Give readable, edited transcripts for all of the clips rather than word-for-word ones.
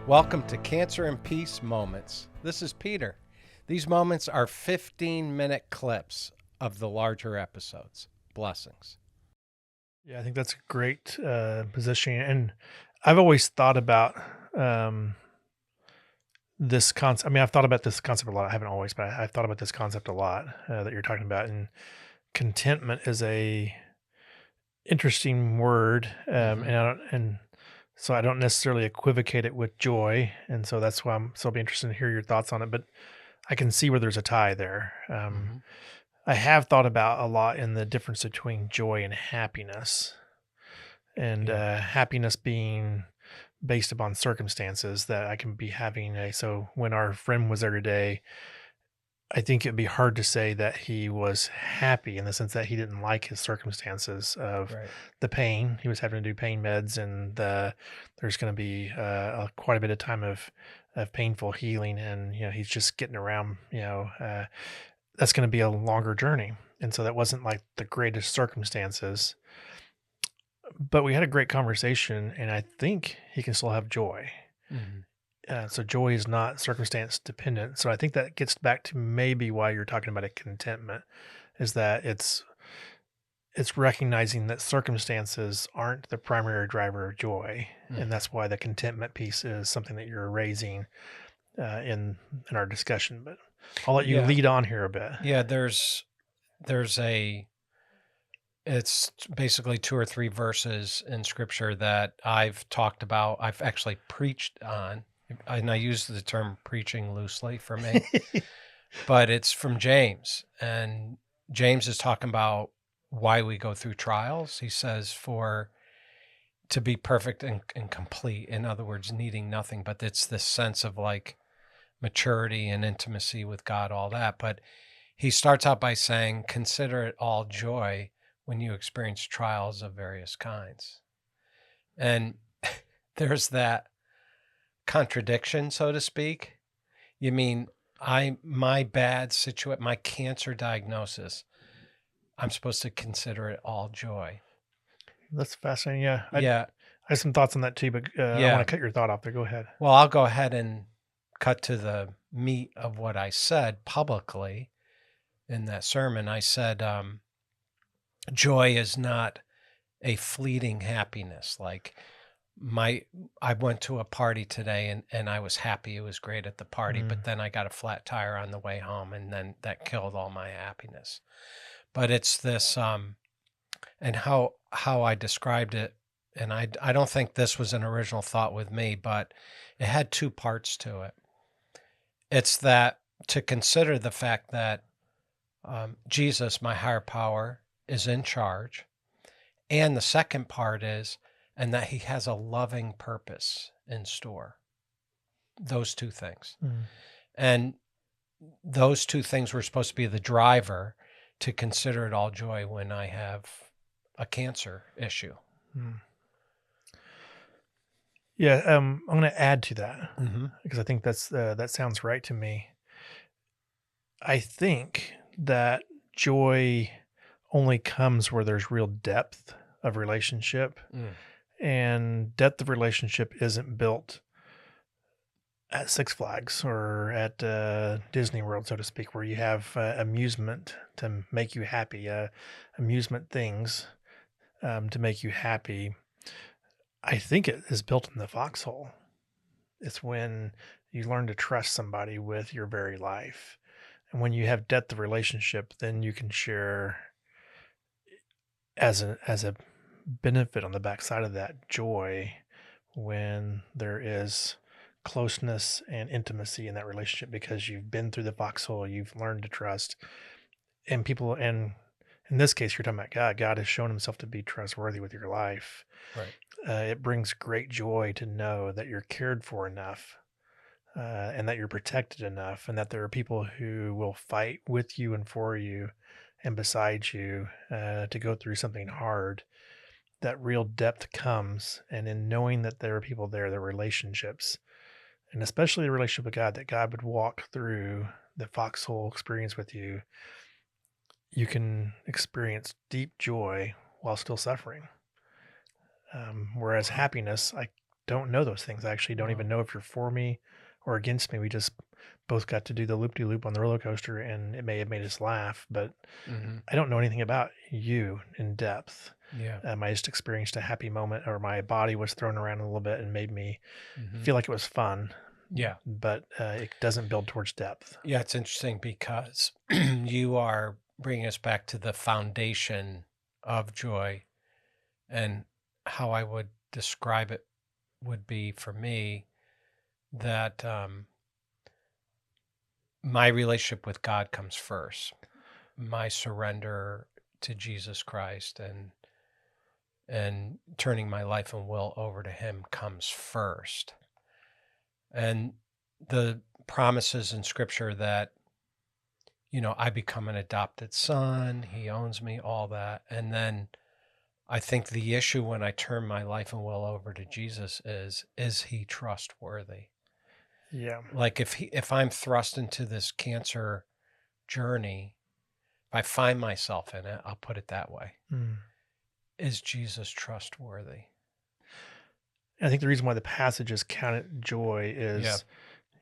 Welcome to Cancer and Peace Moments. This is Peter. These moments are 15-minute clips of the larger episodes. Blessings. Yeah, I think that's a great positioning. And I've always thought about this concept. I mean, I've thought about this concept a lot. I haven't always, but I've thought about this concept a lot that you're talking about. And contentment is a interesting word, and so I don't necessarily equivocate it with joy. And so that's why I'll be interested to hear your thoughts on it. But I can see where there's a tie there. I have thought about a lot in the difference between joy and happiness. And happiness being based upon circumstances that I can be having. So when our friend was there today, I think it'd be hard to say that he was happy in the sense that he didn't like his circumstances of the pain. He was having to do pain meds, and there's going to be quite a bit of time of painful healing, and he's just getting around. That's going to be a longer journey, and so that wasn't like the greatest circumstances. But we had a great conversation, and I think he can still have joy. So joy is not circumstance dependent. So I think that gets back to maybe why you're talking about a contentment, is that it's recognizing that circumstances aren't the primary driver of joy, and that's why the contentment piece is something that you're raising in our discussion. But I'll let you lead on here a bit. Yeah, it's basically 2 or 3 verses in scripture that I've talked about. I've actually preached on, and I use the term preaching loosely for me, but it's from James. And James is talking about why we go through trials. He says to be perfect and complete, in other words, needing nothing, but it's this sense of like maturity and intimacy with God, all that. But he starts out by saying, consider it all joy when you experience trials of various kinds. And there's that contradiction, so to speak. You mean my bad situation, my cancer diagnosis, I'm supposed to consider it all joy. That's fascinating. Yeah. Yeah. I have some thoughts on that too, but I want to cut your thought off there. Go ahead. Well, I'll go ahead and cut to the meat of what I said publicly in that sermon. I said, joy is not a fleeting happiness. Like I went to a party today and I was happy. It was great at the party, but then I got a flat tire on the way home, and then that killed all my happiness. But it's this, and how I described it, and I don't think this was an original thought with me, but it had 2 parts to it. It's that to consider the fact that Jesus, my higher power, is in charge. And the second part is, and that he has a loving purpose in store. Those 2 things. And those 2 things were supposed to be the driver to consider it all joy when I have a cancer issue. Yeah, I'm going to add to that because I think that sounds right to me. I think that joy only comes where there's real depth of relationship, and depth of relationship isn't built at Six Flags or at Disney World, so to speak, where you have amusement to make you happy, amusement things to make you happy. I think it is built in the foxhole. It's when you learn to trust somebody with your very life. And when you have depth of relationship, then you can share as a benefit on the backside of that joy when there is closeness and intimacy in that relationship, because you've been through the foxhole, you've learned to trust. And people, and in this case, you're talking about God. God has shown himself to be trustworthy with your life. Right. It brings great joy to know that you're cared for enough, and that you're protected enough, and that there are people who will fight with you and for you and beside you to go through something hard. That real depth comes, and in knowing that there are people there, the relationships, and especially the relationship with God, that God would walk through the foxhole experience with you, you can experience deep joy while still suffering. Whereas happiness, I don't know those things. I actually don't even know if you're for me or against me. We just both got to do the loop-de-loop on the roller coaster, and it may have made us laugh, but Mm-hmm. I don't know anything about you in depth. Yeah. I just experienced a happy moment, or my body was thrown around a little bit and made me Mm-hmm. feel like it was fun, Yeah. but it doesn't build towards depth. Yeah. It's interesting because you are bringing us back to the foundation of joy, and how I would describe it would be for me that my relationship with God comes first. My surrender to Jesus Christ and turning my life and will over to him comes first. And the promises in scripture that, I become an adopted son, he owns me, all that. And then I think the issue when I turn my life and will over to Jesus is he trustworthy? Yeah. Like if I'm thrust into this cancer journey, if I find myself in it, I'll put it that way. Mm. Is Jesus trustworthy? I think the reason why the passages count it joy is Yeah.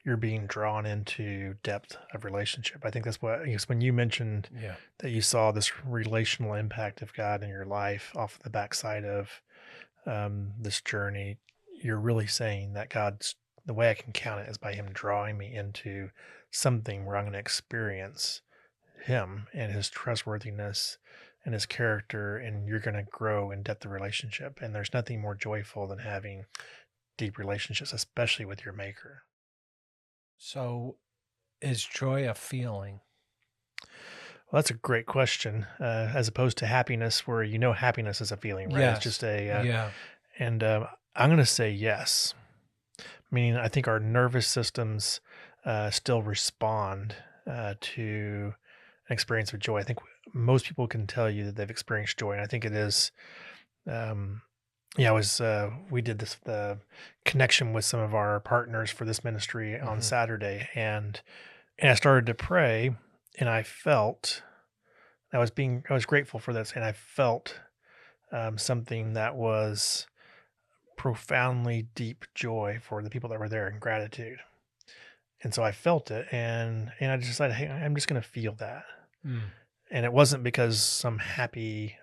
you're being drawn into depth of relationship. I think that's what, I guess, when you mentioned Yeah. that you saw this relational impact of God in your life off the backside of this journey, you're really saying that the way I can count it is by him drawing me into something where I'm going to experience him and his trustworthiness and his character, and you're going to grow in depth of relationship. And there's nothing more joyful than having deep relationships, especially with your maker. So is joy a feeling? Well, that's a great question. As opposed to happiness, where happiness is a feeling, right? It's Yes. just a, Yeah. and I'm going to say yes. Meaning, I think our nervous systems still respond to an experience of joy. I think most people can tell you that they've experienced joy, and I think it is. Yeah, I was. We did the connection with some of our partners for this ministry on Mm-hmm. Saturday, and I started to pray, and I was grateful for this, and I felt something that was profoundly deep joy for the people that were there and gratitude. And so I felt it, and I decided, hey, I'm just going to feel that. Mm. And it wasn't because some happy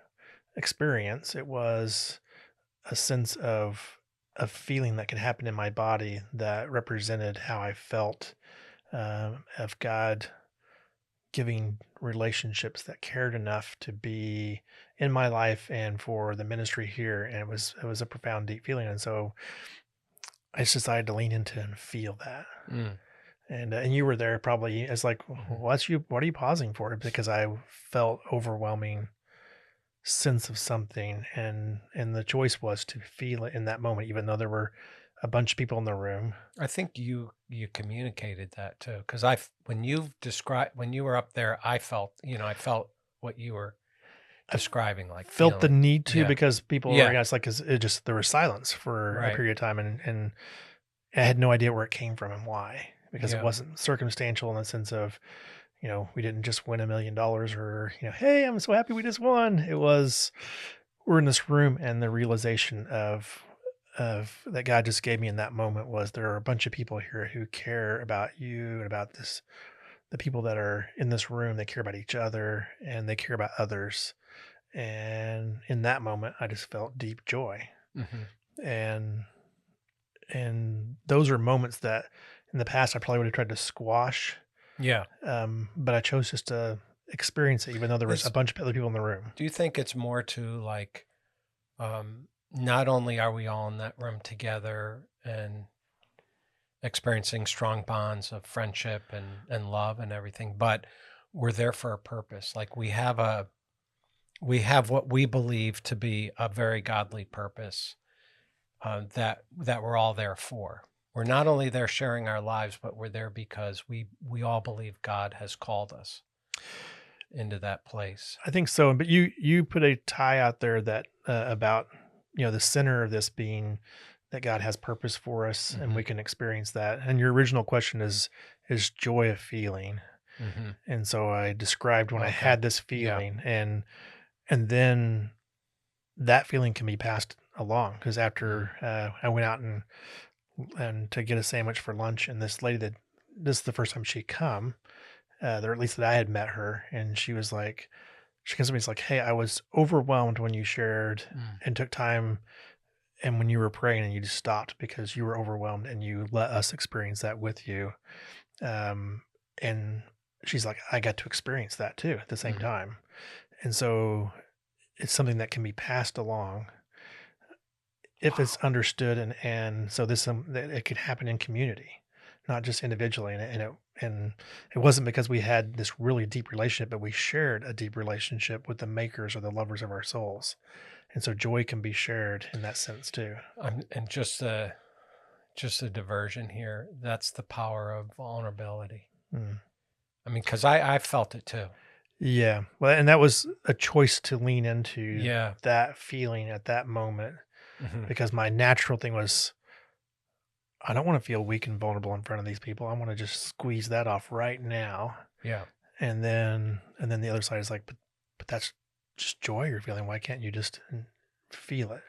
experience. It was a sense of a feeling that could happen in my body that represented how I felt of God giving relationships that cared enough to be in my life and for the ministry here. And it was a profound, deep feeling. And so I just decided to lean into and feel that. Mm. And you were there probably. It's like, Mm-hmm. what are you pausing for? Because I felt overwhelming sense of something, and the choice was to feel it in that moment, even though there were a bunch of people in the room. I think you communicated that too, because when you were up there, I felt what you were I describing, like felt the feeling. need to, Yeah. because people were, Yeah. I guess, like, 'cause it just, there was silence for a Right. period of time, and I had no idea where it came from and why, because it Yeah. wasn't circumstantial in the sense of, we didn't just win $1 million, or, hey, I'm so happy we just won. It was, we're in this room, and the realization of that God just gave me in that moment was, there are a bunch of people here who care about you and about this, the people that are in this room, they care about each other and they care about others. And in that moment, I just felt deep joy. Mm-hmm. And those are moments that in the past I probably would have tried to squash. Yeah. But I chose just to experience it, even though there was a Is bunch of other people in the room. Do you think it's more to like, not only are we all in that room together and experiencing strong bonds of friendship and love and everything, but we're there for a purpose. Like we have what we believe to be a very godly purpose, that we're all there for. We're not only there sharing our lives, but we're there because we all believe God has called us into that place. I think so. But you put a tie out there that about the center of this being that God has purpose for us, and Mm-hmm. we can experience that. And your original question is joy a feeling? Mm-hmm. And so I described when I Okay. had this Yeah. feeling, and then that feeling can be passed along because after I went out and to get a sandwich for lunch, and this lady this is the first time she come, or at least that I had met her, and she was like, she comes to me, it's like, hey, I was overwhelmed when you shared and took time, and when you were praying and you just stopped because you were overwhelmed and you let us experience that with you. And she's like, I got to experience that too at the same time. And so it's something that can be passed along if it's understood. And so that it could happen in community, not just individually. And it wasn't because we had this really deep relationship, but we shared a deep relationship with the makers or the lovers of our souls. And so joy can be shared in that sense too. And just a diversion here. That's the power of vulnerability. I mean, because I felt it too. Yeah. Well, and that was a choice to lean into Yeah. that feeling at that moment, because my natural thing was, I don't want to feel weak and vulnerable in front of these people. I want to just squeeze that off right now. Yeah. And then the other side is like, but that's just joy you're feeling. Why can't you just feel it?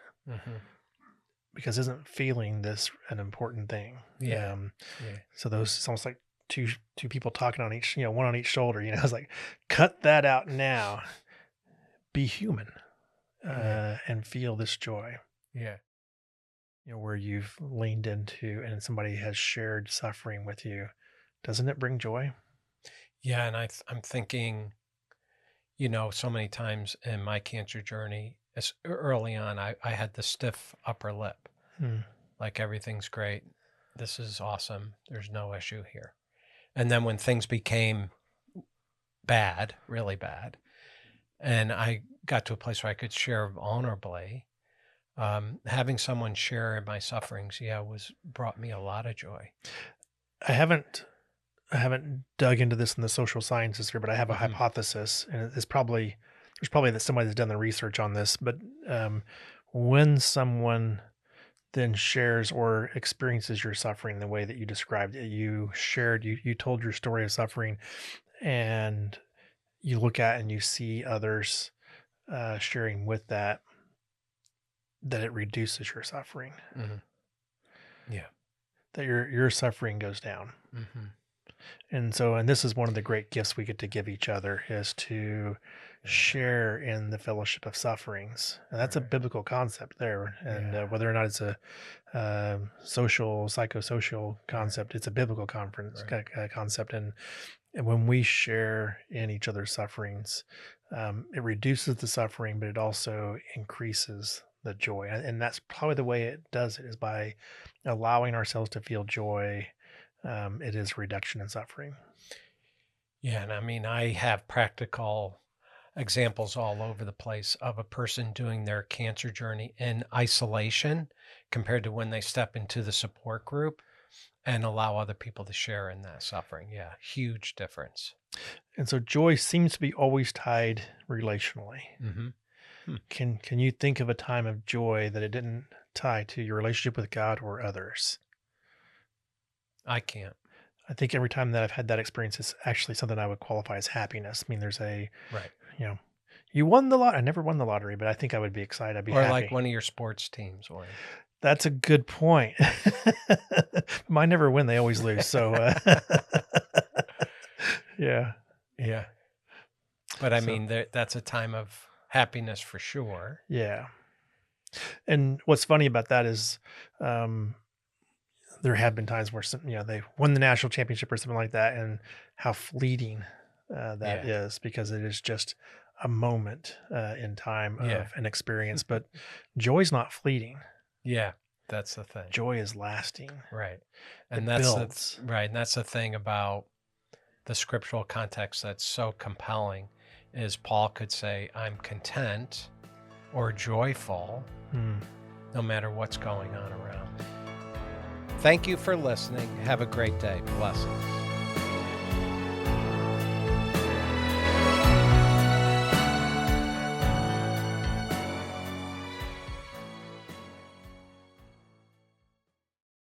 Because isn't feeling this an important thing? Yeah. So it's almost like two people talking on each, one on each shoulder. It's like, cut that out now. Be human, and feel this joy. Yeah. Where you've leaned into and somebody has shared suffering with you. Doesn't it bring joy? Yeah, and I'm thinking, so many times in my cancer journey, early on, I had the stiff upper lip. Like everything's great. This is awesome. There's no issue here. And then when things became bad, really bad, and I got to a place where I could share vulnerably, having someone share in my sufferings, brought me a lot of joy. I haven't dug into this in the social sciences here, but I have a hypothesis, and there's probably that somebody that's done the research on this. But when someone then shares or experiences your suffering the way that you described it, you told your story of suffering, and you look at and you see others sharing with that it reduces your suffering. Yeah. That your suffering goes down. And this is one of the great gifts we get to give each other, is to share in the fellowship of sufferings. And that's a biblical concept there. And whether or not it's a psychosocial concept, it's a biblical concept. And when we share in each other's sufferings, it reduces the suffering, but it also increases the joy. And that's probably the way it does it, is by allowing ourselves to feel joy. It is reduction in suffering. Yeah. And I mean, I have practical examples all over the place of a person doing their cancer journey in isolation compared to when they step into the support group and allow other people to share in that suffering. Yeah. Huge difference. And so joy seems to be always tied relationally. Can you think of a time of joy that it didn't tie to your relationship with God or others? I can't. I think every time that I've had that experience, it's actually something I would qualify as happiness. I mean, there's you won the lot. I never won the lottery, but I think I would be excited. I'd be happy. Or like one of your sports teams won. That's a good point. Mine never win. They always lose. So, yeah. Yeah. But I mean, that's a time of happiness for sure. Yeah. And what's funny about that is, there have been times where they won the national championship or something like that, and how fleeting that is, because it is just a moment in time of an experience. But joy's not fleeting. Yeah, that's the thing. Joy is lasting. Right. And that's the thing about the scriptural context that's so compelling, is Paul could say, I'm content or joyful no matter what's going on around. Thank you for listening. Have a great day. Blessings.